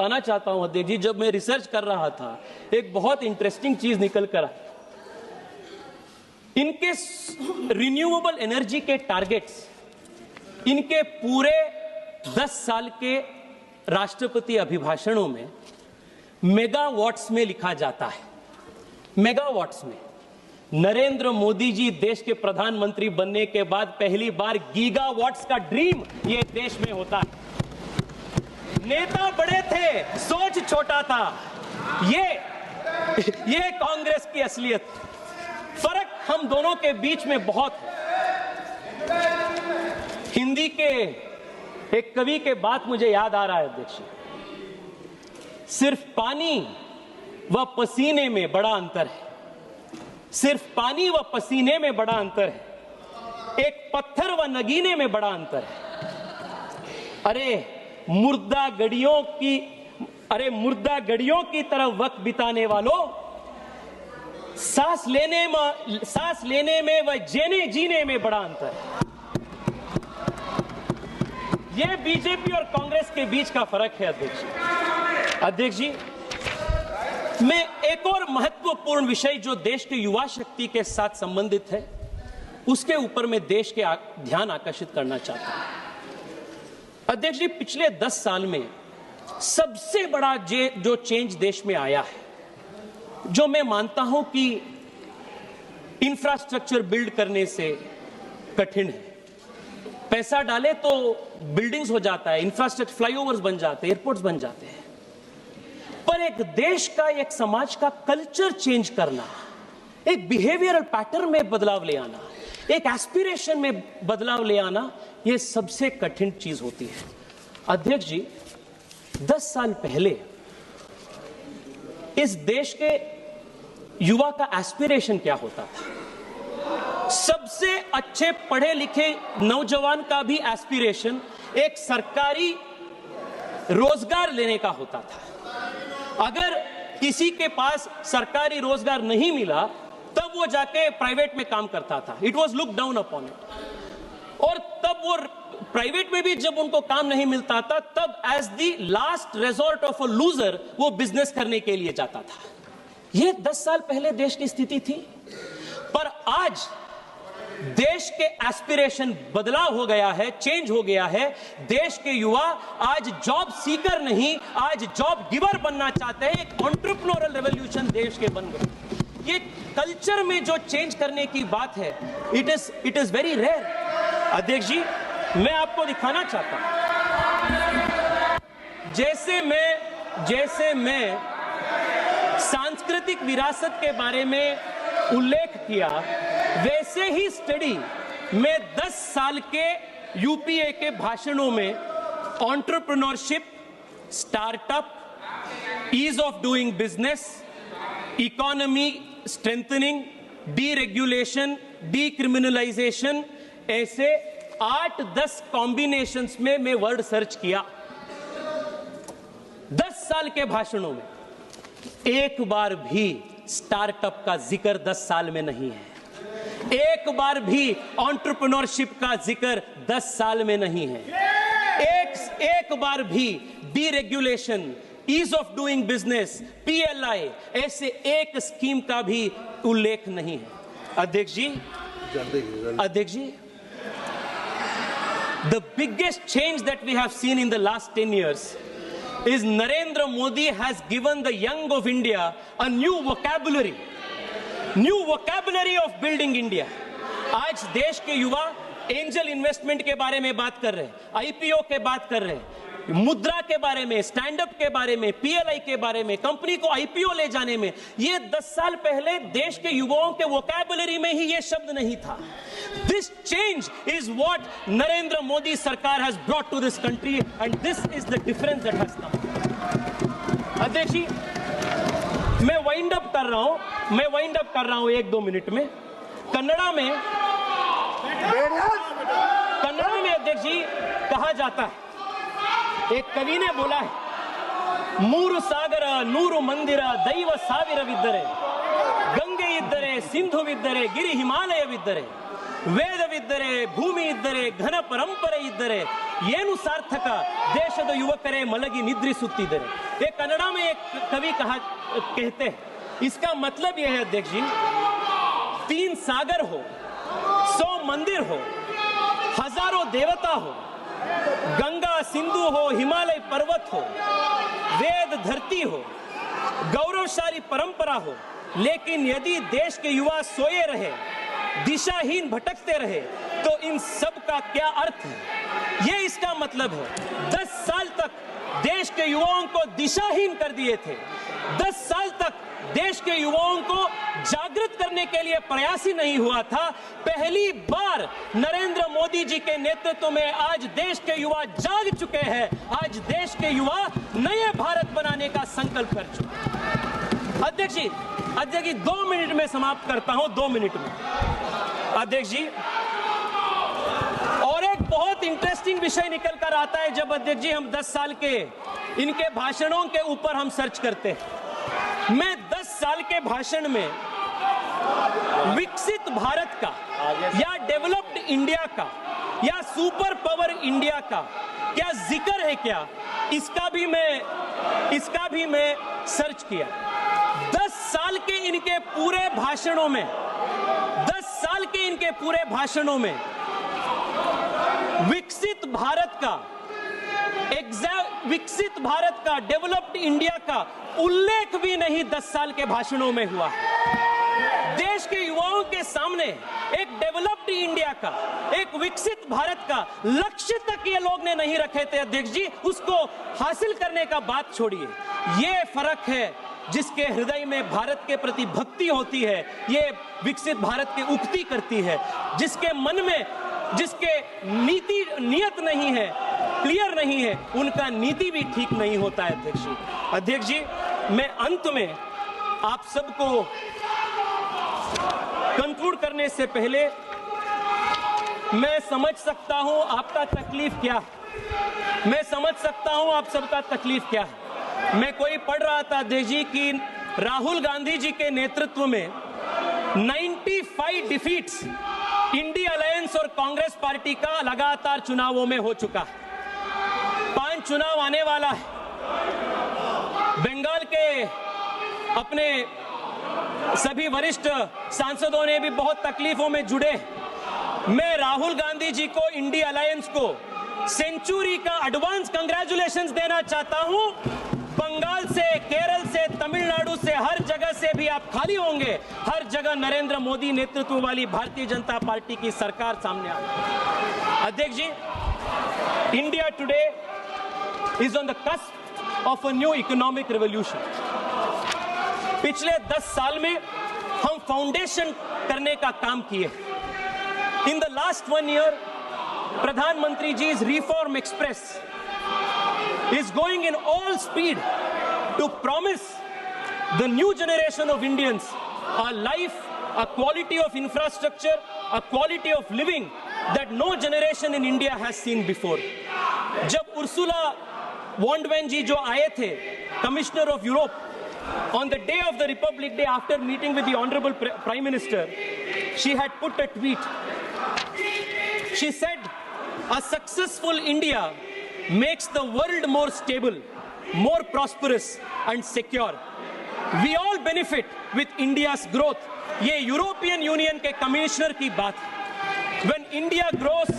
बताना चाहता हूं अध्यक्ष जी, जब मैं रिसर्च कर रहा था एक बहुत इंटरेस्टिंग चीज निकल कर आई। इनके रिन्यूएबल एनर्जी के टारगेट्स इनके पूरे 10 साल के राष्ट्रपति अभिभाषणों में मेगावाट्स में लिखा जाता है, मेगावाट्स में। नरेंद्र मोदी जी देश के प्रधानमंत्री बनने के बाद पहली बार गीगावाट्स का ड्रीम ये देश में होता है। नेता बड़े थे, सोच छोटा था। ये कांग्रेस की असलियत। फर्क हम दोनों के बीच में बहुत है। हिंदी के एक कवि के बात मुझे याद आ रहा है अध्यक्ष, सिर्फ पानी व पसीने में बड़ा अंतर है, सिर्फ पानी व पसीने में बड़ा अंतर है, एक पत्थर व नगीने में बड़ा अंतर है। अरे मुर्दा गड़ियों की तरफ वक्त बिताने वालों, सांस लेने में व जीने में बड़ा अंतर है। यह बीजेपी और कांग्रेस के बीच का फर्क है अध्यक्ष जी। मैं एक और महत्वपूर्ण विषय जो देश के युवा शक्ति के साथ संबंधित है उसके ऊपर मैं देश के ध्यान आकर्षित करना चाहता हूं अध्यक्ष जी। पिछले 10 साल में सबसे बड़ा जो चेंज देश में आया है, जो मैं मानता हूं कि इंफ्रास्ट्रक्चर बिल्ड करने से कठिन है। पैसा डाले तो बिल्डिंग्स हो जाता है, इंफ्रास्ट्रक्चर फ्लाईओवर्स बन जाते हैं, एयरपोर्ट्स बन जाते हैं, पर एक देश का, एक समाज का कल्चर चेंज करना, एक बिहेवियरल पैटर्न में बदलाव ले आना, एक एस्पिरेशन में बदलाव ले आना, यह सबसे कठिन चीज होती है अध्यक्ष जी। 10 साल पहले इस देश के युवा का एस्पिरेशन क्या होता था? सबसे अच्छे पढ़े लिखे नौजवान का भी एस्पिरेशन एक सरकारी रोजगार लेने का होता था। अगर किसी के पास सरकारी रोजगार नहीं मिला तब वो जाके प्राइवेट में काम करता था। It was look down upon it. और तब वो प्राइवेट में भी जब उनको काम नहीं मिलता था तब as the last resort of a loser वो बिजनेस करने के लिए जाता था। ये 10 साल पहले देश की स्थिति थी, पर आज देश के एस्पिरेशन बदलाव हो गया है, चेंज हो गया है। देश के युवा आज जॉब सीकर नहीं, आज जॉब गिवर बनना चाहते हैं। एक एंटरप्रेन्योरल रेवोल्यूशन देश के बन गए। ये कल्चर में जो चेंज करने की बात है, इट इज वेरी रेयर अध्यक्ष जी। मैं आपको दिखाना चाहता हूं, जैसे मैं सांस्कृतिक विरासत के बारे में उल्लेख किया, वैसे ही स्टडी में 10 साल के यूपीए के भाषणों में entrepreneurship, startup, ease of doing business, economy strengthening, deregulation, decriminalisation, ऐसे 8-10 कॉम्बिनेशंस में मैं वर्ड सर्च किया 10 साल के भाषणों में। एक बार भी स्टार्टअप का जिक्र 10 साल में नहीं है, एक बार भी एंटरप्रेन्योरशिप का जिक्र 10 साल में नहीं है, एक बार भी deregulation, ease of doing business, PLI, ऐसे एक स्कीम का भी उल्लेख नहीं है अध्यक्ष जी। The biggest change that we have seen in the last 10 years is Narendra Modi has given the young of India a new vocabulary of building India. आज देश के युवा एंजल इन्वेस्टमेंट के बारे में बात कर रहे हैं, आईपीओ के बात कर रहे हैं, मुद्रा के बारे में, स्टैंड अप के बारे में, पीएलआई के बारे में, कंपनी को आईपीओ ले जाने में। ये 10 साल पहले देश के युवाओं के वोकैबुलरी में ही ये शब्द नहीं था। This change is what Narendra Modi Sarkar has brought to this country, and this is the difference that has come. अध्यक्ष जी, मैं वाइंड अप कर रहा हूं 1-2 मिनट में। कन्नड़ा में अध्यक्ष जी कहा जाता है, एक कवि ने बोला है, मूरु सागर नूरु मंदिर दैव ಸಾವಿರವಿದ್ದರೆ, ಗಂಗೆ ಇದ್ದರೆ, ಸಿಂಧುವಿದ್ದರೆ, ಗಿರಿ ಹಿಮಾಲಯವಿದ್ದರೆ, ವೇದವಿದ್ದರೆ, ಭೂಮಿ ಇದ್ದರೆ, ಘನ ಪರಂಪರೆ ಇದ್ದರೆ, ಏನು ಸಾರ್ಥಕ ದೇಶದ ಯುವಕರೇ ಮಲಗಿ ನಿದ್ರಿಸುತ್ತಿದ್ದರೆ. ये कन्नड़ा में एक कवि कहते हैं, इसका मतलब यह है अध्यक्ष जी, 3 सागर हो, 100 मंदिर हो, हजारों देवता हो, गंगा सिंधु हो, हिमालय पर्वत हो, वेद धरती हो, गौरवशाली परंपरा हो, लेकिन यदि देश के युवा सोए रहे, दिशाहीन भटकते रहे, तो इन सब का क्या अर्थ है? ये इसका मतलब है। 10 साल तक देश के युवाओं को दिशाहीन कर दिए थे। 10 साल तक देश के युवाओं को जागृत करने के लिए प्रयास ही नहीं हुआ था। पहली बार नरेंद्र मोदी जी के नेतृत्व में आज देश के युवा जाग चुके हैं। आज देश के युवा नए भारत बनाने का संकल्प कर चुके हैं। अध्यक्ष जी 2 मिनट में समाप्त करता हूं, 2 मिनट में। अध्यक्ष जी, और एक बहुत इंटरेस्टिंग विषय निकल कर आता है जब अध्यक्ष जी हम 10 साल के इनके भाषणों के ऊपर हम सर्च करते हैं। मैं 10 साल के भाषण में विकसित भारत का या डेवलप्ड इंडिया का या सुपर पावर इंडिया का क्या जिक्र है क्या, इसका भी मैं सर्च किया। 10 साल के इनके पूरे भाषणों में 10 साल के इनके पूरे भाषणों में विकसित भारत का डेवलप्ड इंडिया का उल्लेख भी नहीं 10 साल के भाषणों में हुआ। देश के युवाओं के सामने एक डेवलप्ड इंडिया का, एक विकसित भारत का लक्ष्य तक ये लोग ने नहीं रखे थे अध्यक्ष जी। उसको हासिल करने का बात छोड़िए। ये फर्क है जिसके हृदय में भारत के प्रति भक्ति होती है, ये विकसित भारत की उक्ति करती है। जिसके मन में जिसके नियत नहीं है, क्लियर नहीं है, उनका नीति भी ठीक नहीं होता है अध्यक्ष जी। अध्यक्ष जी, मैं अंत में आप सबको कंक्लूड करने से पहले मैं समझ सकता हूं आपका तकलीफ क्या है, मैं समझ सकता हूं आप सबका तकलीफ क्या है। मैं कोई पढ़ रहा था अध्यक्ष जी कि राहुल गांधी जी के नेतृत्व में 95 डिफीट्स इंडिया अलायंस और कांग्रेस पार्टी का लगातार चुनावों में हो चुका है। 5 चुनाव आने वाला है। बंगाल के अपने सभी वरिष्ठ सांसदों ने भी बहुत तकलीफों में जुड़े। मैं राहुल गांधी जी को, इंडिया अलायंस को सेंचुरी का एडवांस कंग्रेचुलेशंस देना चाहता हूं। बंगाल से, केरल से, तमिलनाडु से, हर जगह से भी आप खाली होंगे। हर जगह नरेंद्र मोदी नेतृत्व वाली भारतीय जनता पार्टी की सरकार सामने आ रही है। अध्यक्ष जी, India today is on the cusp of a new economic revolution. पिछले 10 साल में हम फाउंडेशन करने का काम किए। इन द लास्ट 1 ईयर, प्रधानमंत्री जी is reform express is going in all speed to promise the new generation of Indians a life, a quality of infrastructure, a quality of living that no generation in India has seen before. जब Ursula von der लेyen जी जो आए थे, commissioner of Europe, on the day of the Republic Day, after meeting with the Honorable Prime Minister, she had put a tweet. She said, "A successful India makes the world more stable, more prosperous and secure. We all benefit with India's growth." ये European union के commissioner की बात है। When India grows,